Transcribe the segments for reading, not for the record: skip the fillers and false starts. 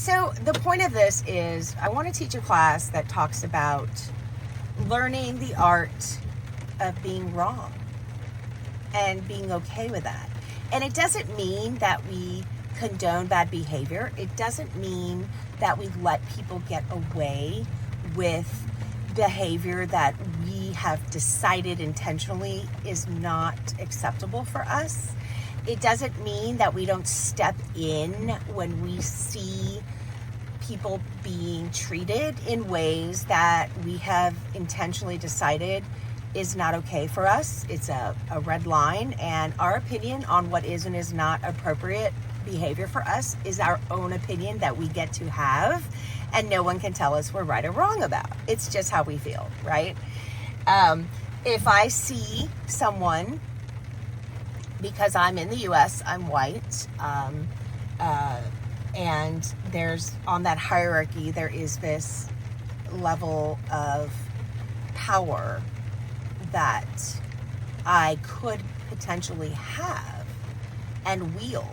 So the point of this is I want to teach a class that talks about learning the art of being wrong and being okay with that. And it doesn't mean that we condone bad behavior. It doesn't mean that we let people get away with behavior that we have decided intentionally is not acceptable for us. It doesn't mean that we don't step in when we see people being treated in ways that we have intentionally decided is not okay for us. It's a red line, and our opinion on what is and is not appropriate behavior for us is our own opinion that we get to have, and no one can tell us we're right or wrong about. It's just how we feel, right? If I see someone, because I'm in the US, I'm white, and there's, on that hierarchy, there is this level of power that I could potentially have and wield.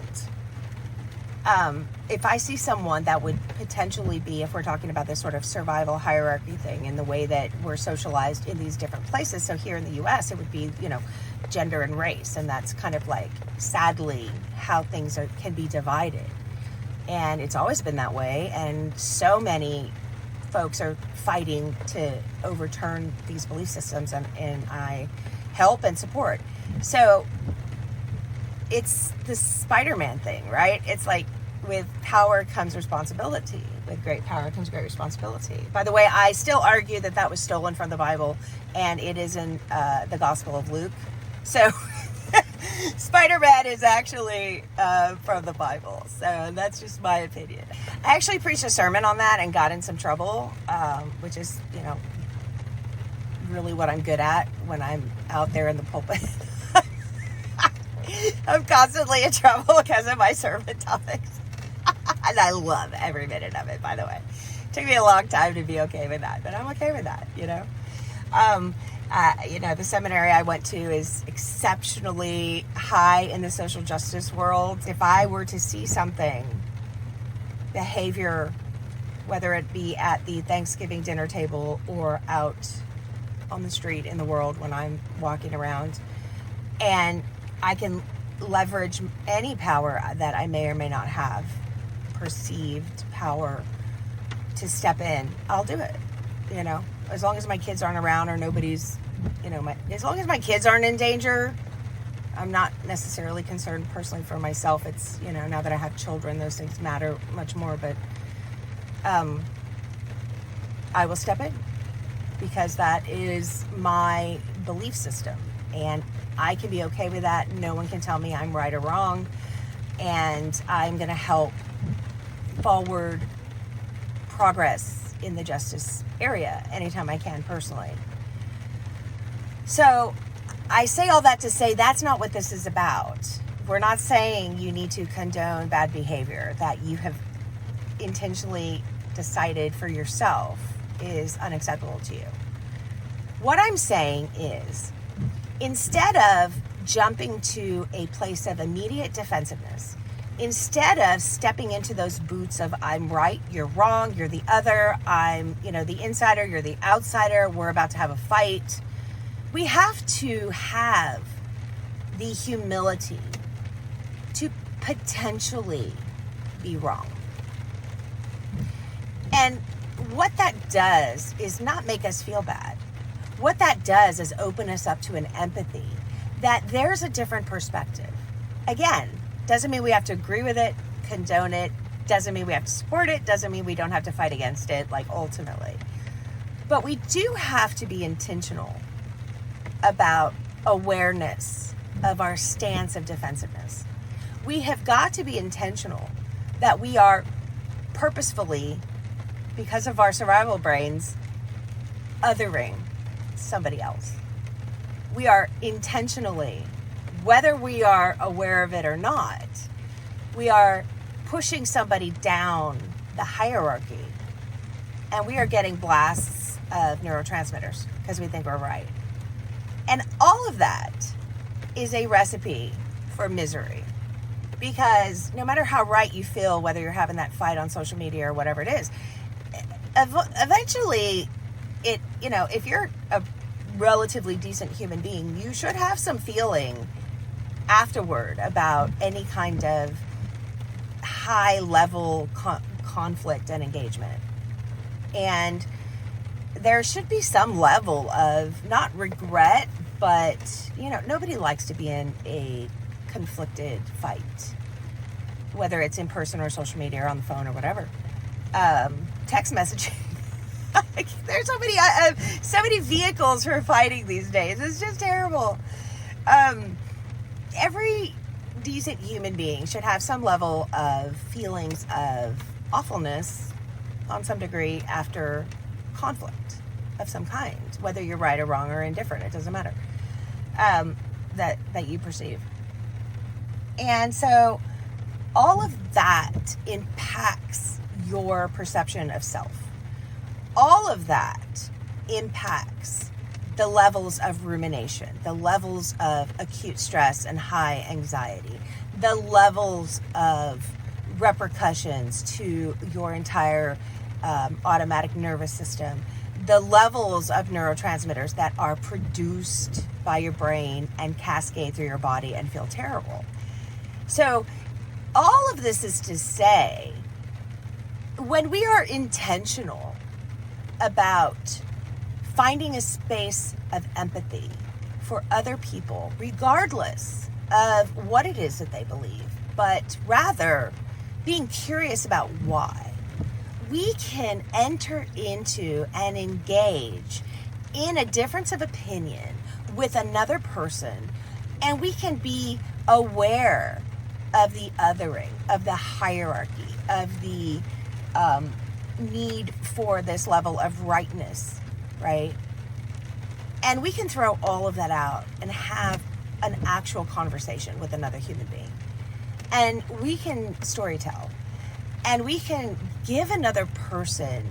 If I see someone that would potentially be, if we're talking about this sort of survival hierarchy thing in the way that we're socialized in these different places. So here in the US, it would be, gender and race. And that's kind of like, sadly, how things can be divided. And it's always been that way. And so many folks are fighting to overturn these belief systems, and I help and support. So it's the Spider-Man thing, right? It's like, with power comes responsibility. With great power comes great responsibility. By the way, I still argue that was stolen from the Bible, and it is in the Gospel of Luke. So Spider-Man is actually from the Bible. So that's just my opinion. I actually preached a sermon on that and got in some trouble, which is, really what I'm good at when I'm out there in the pulpit. I'm constantly in trouble because of my sermon topics. And I love every minute of it, by the way. It took me a long time to be okay with that, but I'm okay with that, the seminary I went to is exceptionally high in the social justice world. If I were to see something, behavior, whether it be at the Thanksgiving dinner table or out on the street in the world when I'm walking around, and I can leverage any power that I may or may not have, perceived power, to step in, I'll do it, as long as my kids aren't around or nobody's, as long as my kids aren't in danger. I'm not necessarily concerned personally for myself. It's, now that I have children, those things matter much more, but I will step in because that is my belief system, and I can be okay with that. No one can tell me I'm right or wrong, and I'm going to help forward progress in the justice area anytime I can personally. So I say all that to say that's not what this is about. We're not saying you need to condone bad behavior that you have intentionally decided for yourself is unacceptable to you. What I'm saying is, instead of jumping to a place of immediate defensiveness, instead of stepping into those boots of I'm right, you're wrong, you're the other, I'm, the insider, you're the outsider, we're about to have a fight, we have to have the humility to potentially be wrong. And what that does is not make us feel bad. What that does is open us up to an empathy that there's a different perspective. Again, doesn't mean we have to agree with it, condone it, doesn't mean we have to support it, doesn't mean we don't have to fight against it, ultimately. But we do have to be intentional about awareness of our stance of defensiveness. We have got to be intentional that we are purposefully, because of our survival brains, othering somebody else. We are intentionally, whether we are aware of it or not, we are pushing somebody down the hierarchy, and we are getting blasts of neurotransmitters because we think we're right. And all of that is a recipe for misery. Because no matter how right you feel, whether you're having that fight on social media or whatever it is, eventually if you're a relatively decent human being, you should have some feeling afterward about any kind of high level conflict and engagement. And there should be some level of not regret, but nobody likes to be in a conflicted fight, whether it's in person or social media or on the phone or whatever. Text messaging. There's so many vehicles for fighting these days. It's just terrible. Every decent human being should have some level of feelings of awfulness on some degree after conflict of some kind, whether you're right or wrong or indifferent, it doesn't matter, that you perceive. And so all of that impacts your perception of self. All of that impacts the levels of rumination, the levels of acute stress and high anxiety, the levels of repercussions to your entire automatic nervous system, the levels of neurotransmitters that are produced by your brain and cascade through your body and feel terrible. So all of this is to say, when we are intentional about finding a space of empathy for other people, regardless of what it is that they believe, but rather being curious about why, we can enter into and engage in a difference of opinion with another person, and we can be aware of the othering, of the hierarchy, of the need for this level of rightness, right? And we can throw all of that out and have an actual conversation with another human being. And we can storytell. And we can give another person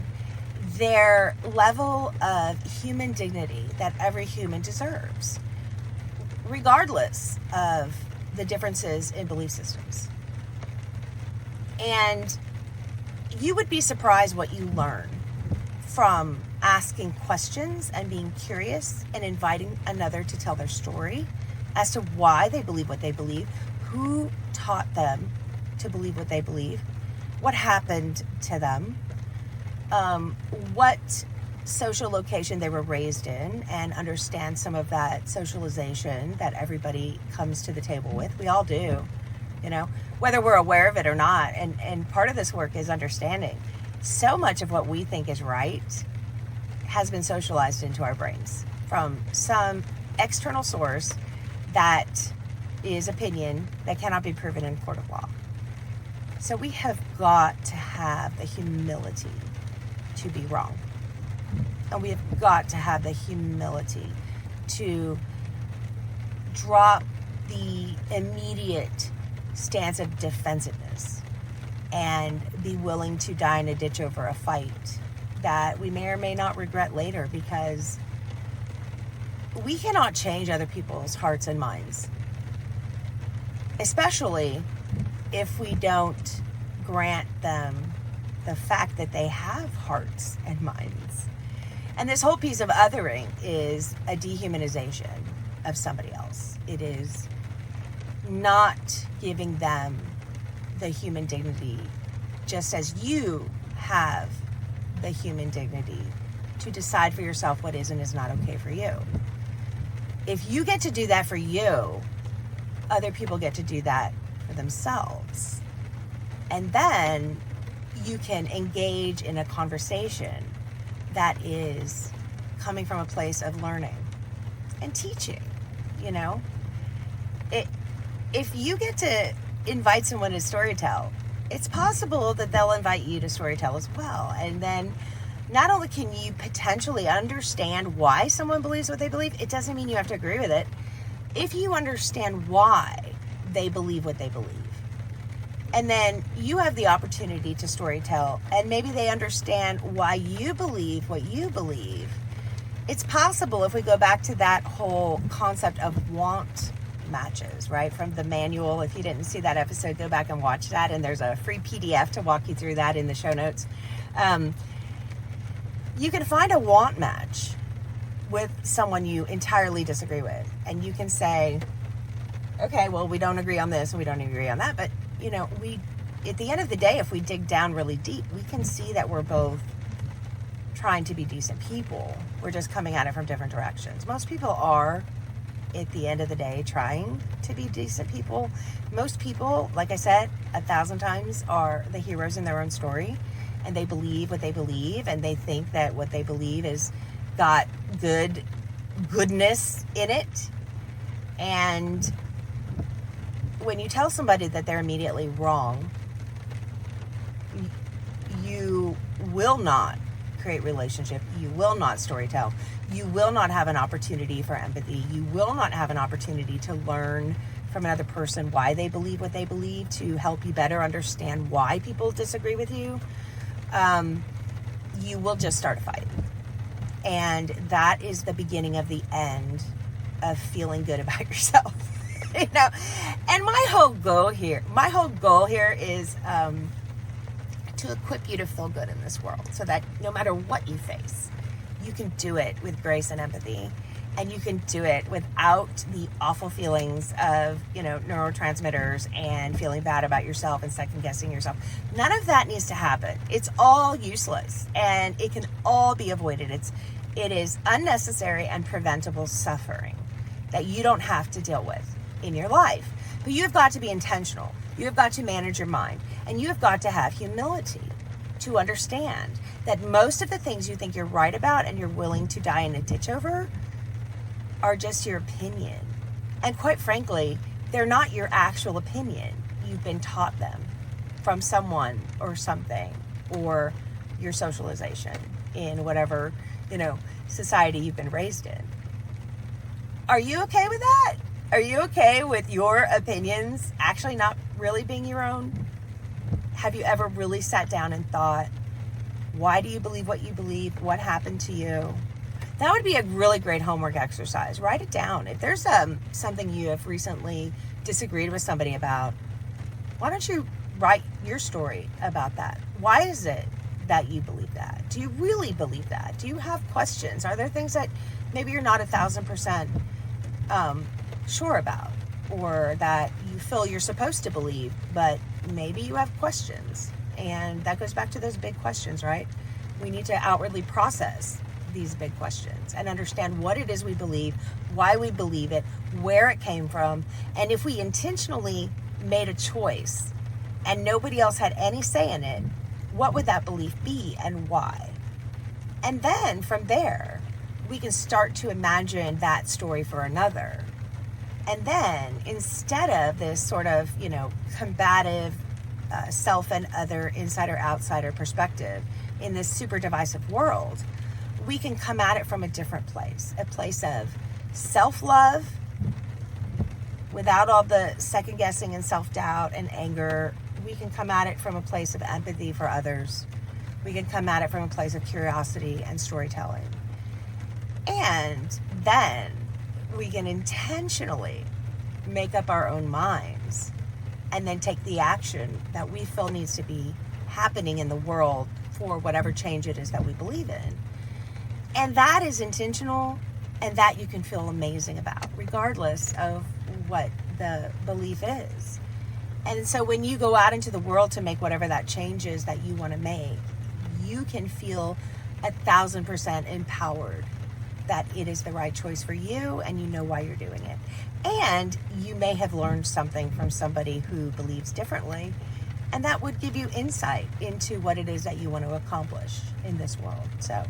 their level of human dignity that every human deserves, regardless of the differences in belief systems. And you would be surprised what you learn from asking questions and being curious and inviting another to tell their story as to why they believe what they believe, who taught them to believe what they believe, what happened to them, what social location they were raised in, and understand some of that socialization that everybody comes to the table with. We all do, whether we're aware of it or not. And part of this work is understanding so much of what we think is right has been socialized into our brains from some external source that is opinion that cannot be proven in court of law. So we have got to have the humility to be wrong. And we have got to have the humility to drop the immediate stance of defensiveness and be willing to die in a ditch over a fight that we may or may not regret later, because we cannot change other people's hearts and minds, especially if we don't grant them the fact that they have hearts and minds. And this whole piece of othering is a dehumanization of somebody else. It is not giving them the human dignity, just as you have the human dignity to decide for yourself what is and is not okay for you. If you get to do that for you, other people get to do that for themselves. And then you can engage in a conversation that is coming from a place of learning and teaching, If you get to invite someone to storytell, it's possible that they'll invite you to storytell as well. And then not only can you potentially understand why someone believes what they believe, it doesn't mean you have to agree with it. If you understand why they believe what they believe, and then you have the opportunity to storytell, and maybe they understand why you believe what you believe, it's possible, if we go back to that whole concept of want matches, right? From the manual. If you didn't see that episode, go back and watch that. And there's a free PDF to walk you through that in the show notes. You can find a want match with someone you entirely disagree with. And you can say, okay, well, we don't agree on this and we don't agree on that. But, you know, at the end of the day, if we dig down really deep, we can see that we're both trying to be decent people. We're just coming at it from different directions. Most people are, at the end of the day, trying to be decent people. Most people, like I said 1,000 times, are the heroes in their own story, and they believe what they believe, and they think that what they believe is got goodness in it. And when you tell somebody that they're immediately wrong, you will not create relationship. You will not storytell. You will not have an opportunity for empathy. You will not have an opportunity to learn from another person why they believe what they believe, to help you better understand why people disagree with you. You will just start a fight. And that is the beginning of the end of feeling good about yourself. You know, and my whole goal here is to equip you to feel good in this world, so that no matter what you face, you can do it with grace and empathy, and you can do it without the awful feelings of, you know, neurotransmitters and feeling bad about yourself and second guessing yourself. None of that needs to happen. It's all useless, and it can all be avoided. It is unnecessary and preventable suffering that you don't have to deal with in your life. But you've got to be intentional. You've got to manage your mind, and you've got to have humility to understand that most of the things you think you're right about and you're willing to die in a ditch over are just your opinion. And quite frankly, they're not your actual opinion. You've been taught them from someone or something, or your socialization in whatever, you know, society you've been raised in. Are you okay with that? Are you okay with your opinions actually not really being your own? Have you ever really sat down and thought, why do you believe what you believe? What happened to you? That would be a really great homework exercise. Write it down. If there's something you have recently disagreed with somebody about, why don't you write your story about that? Why is it that you believe that? Do you really believe that? Do you have questions? Are there things that maybe you're not 1,000% sure about, or that you feel you're supposed to believe, but maybe you have questions? And that goes back to those big questions, right? We need to outwardly process these big questions and understand what it is we believe, why we believe it, where it came from, and if we intentionally made a choice and nobody else had any say in it, what would that belief be and why? And then from there, we can start to imagine that story for another. And then instead of this sort of, you know, combative self and other, insider outsider perspective in this super divisive world, we can come at it from a different place, a place of self-love without all the second guessing and self-doubt and anger. We can come at it from a place of empathy for others. We can come at it from a place of curiosity and storytelling. And then we can intentionally make up our own minds and then take the action that we feel needs to be happening in the world for whatever change it is that we believe in. And that is intentional, and that you can feel amazing about, regardless of what the belief is. And so when you go out into the world to make whatever that change is that you want to make, you can feel 1,000% empowered that it is the right choice for you, and you know why you're doing it. And you may have learned something from somebody who believes differently, and that would give you insight into what it is that you want to accomplish in this world. So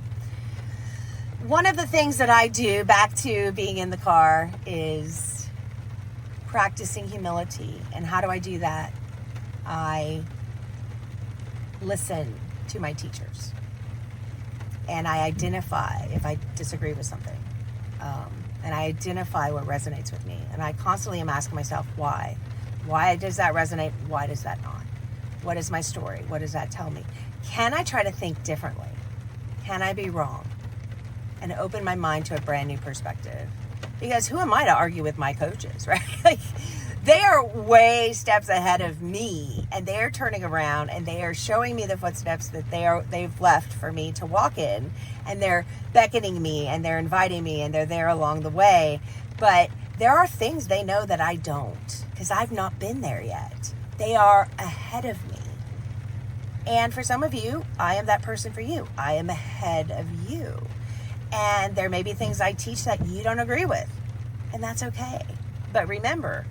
one of the things that I do, back to being in the car, is practicing humility. And how do I do that? I listen to my teachers, and I identify if I disagree with something, and I identify what resonates with me, and I constantly am asking myself, why does that resonate? Why does that not? What is my story? What does that tell me? Can I try to think differently? Can I be wrong? And open my mind to a brand new perspective. Because who am I to argue with my coaches, right? Like, they are way steps ahead of me, and they are turning around and they are showing me the footsteps that they've left for me to walk in, and they're beckoning me and they're inviting me and they're there along the way. But there are things they know that I don't, because I've not been there yet. They are ahead of me. And for some of you, I am that person for you. I am ahead of you. And there may be things I teach that you don't agree with, and that's okay. But remember,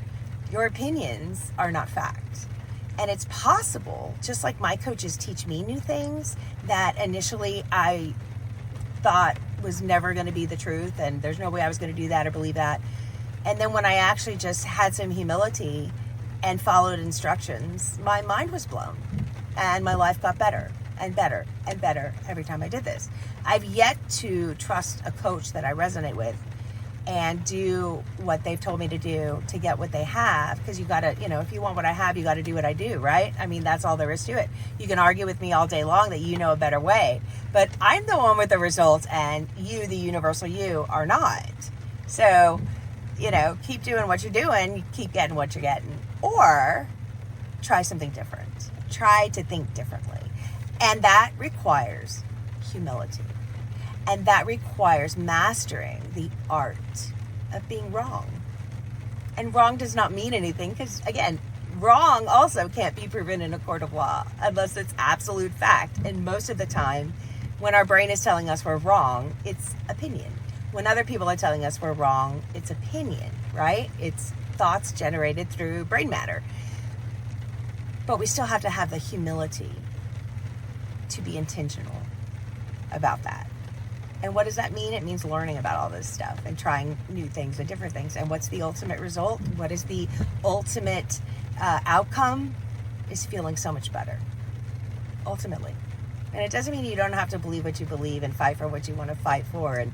your opinions are not fact. And it's possible, just like my coaches teach me new things that initially I thought was never going to be the truth, and there's no way I was going to do that or believe that. And then when I actually just had some humility and followed instructions, my mind was blown. And my life got better and better and better every time I did this. I've yet to trust a coach that I resonate with and do what they've told me to do to get what they have. Because you got to, if you want what I have, you got to do what I do, right? I mean, that's all there is to it. You can argue with me all day long that you know a better way. But I'm the one with the results, and you, the universal you, are not. So, keep doing what you're doing. You keep getting what you're getting. Or try something different. Try to think differently. And that requires humility. And that requires mastering the art of being wrong. And wrong does not mean anything, because, again, wrong also can't be proven in a court of law unless it's absolute fact. And most of the time, when our brain is telling us we're wrong, it's opinion. When other people are telling us we're wrong, it's opinion, right? It's thoughts generated through brain matter. But we still have to have the humility to be intentional about that. And what does that mean? It means learning about all this stuff and trying new things and different things. And what's the ultimate result? What is the ultimate outcome? Is feeling so much better, ultimately. And it doesn't mean you don't have to believe what you believe and fight for what you want to fight for, and,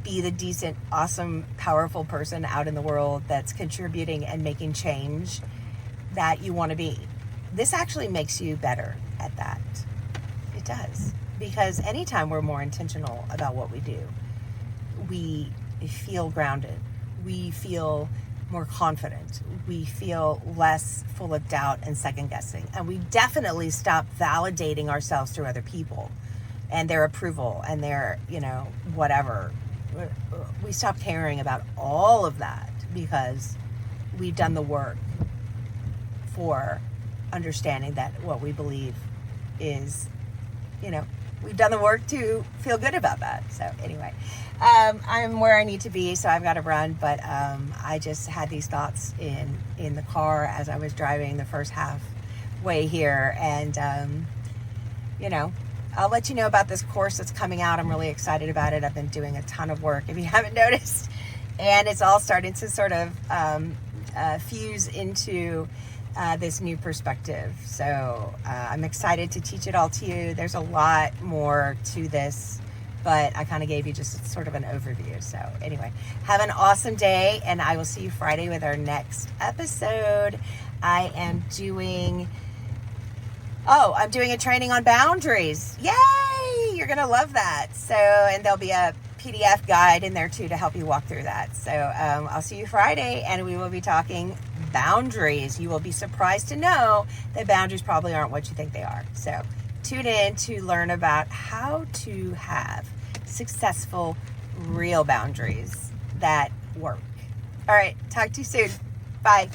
be the decent, awesome, powerful person out in the world that's contributing and making change that you want to be. This actually makes you better at that. It does. Because anytime we're more intentional about what we do, we feel grounded. We feel more confident. We feel less full of doubt and second guessing. And we definitely stop validating ourselves through other people and their approval and their, whatever. We stop caring about all of that because we've done the work for understanding that what we believe is, we've done the work to feel good about that. So anyway, I'm where I need to be, so I've got to run. But I just had these thoughts in the car as I was driving the first half way here. And, I'll let you know about this course that's coming out. I'm really excited about it. I've been doing a ton of work, if you haven't noticed. And it's all starting to sort of fuse into this new perspective. So I'm excited to teach it all to you. There's a lot more to this, but I kind of gave you just sort of an overview. So anyway, have an awesome day, and I will see you Friday with our next episode. I'm doing a training on boundaries. Yay! You're going to love that. So, and there'll be a PDF guide in there too to help you walk through that. So I'll see you Friday, and we will be talking boundaries. You will be surprised to know that boundaries probably aren't what you think they are. So tune in to learn about how to have successful, real boundaries that work. All right, talk to you soon. Bye.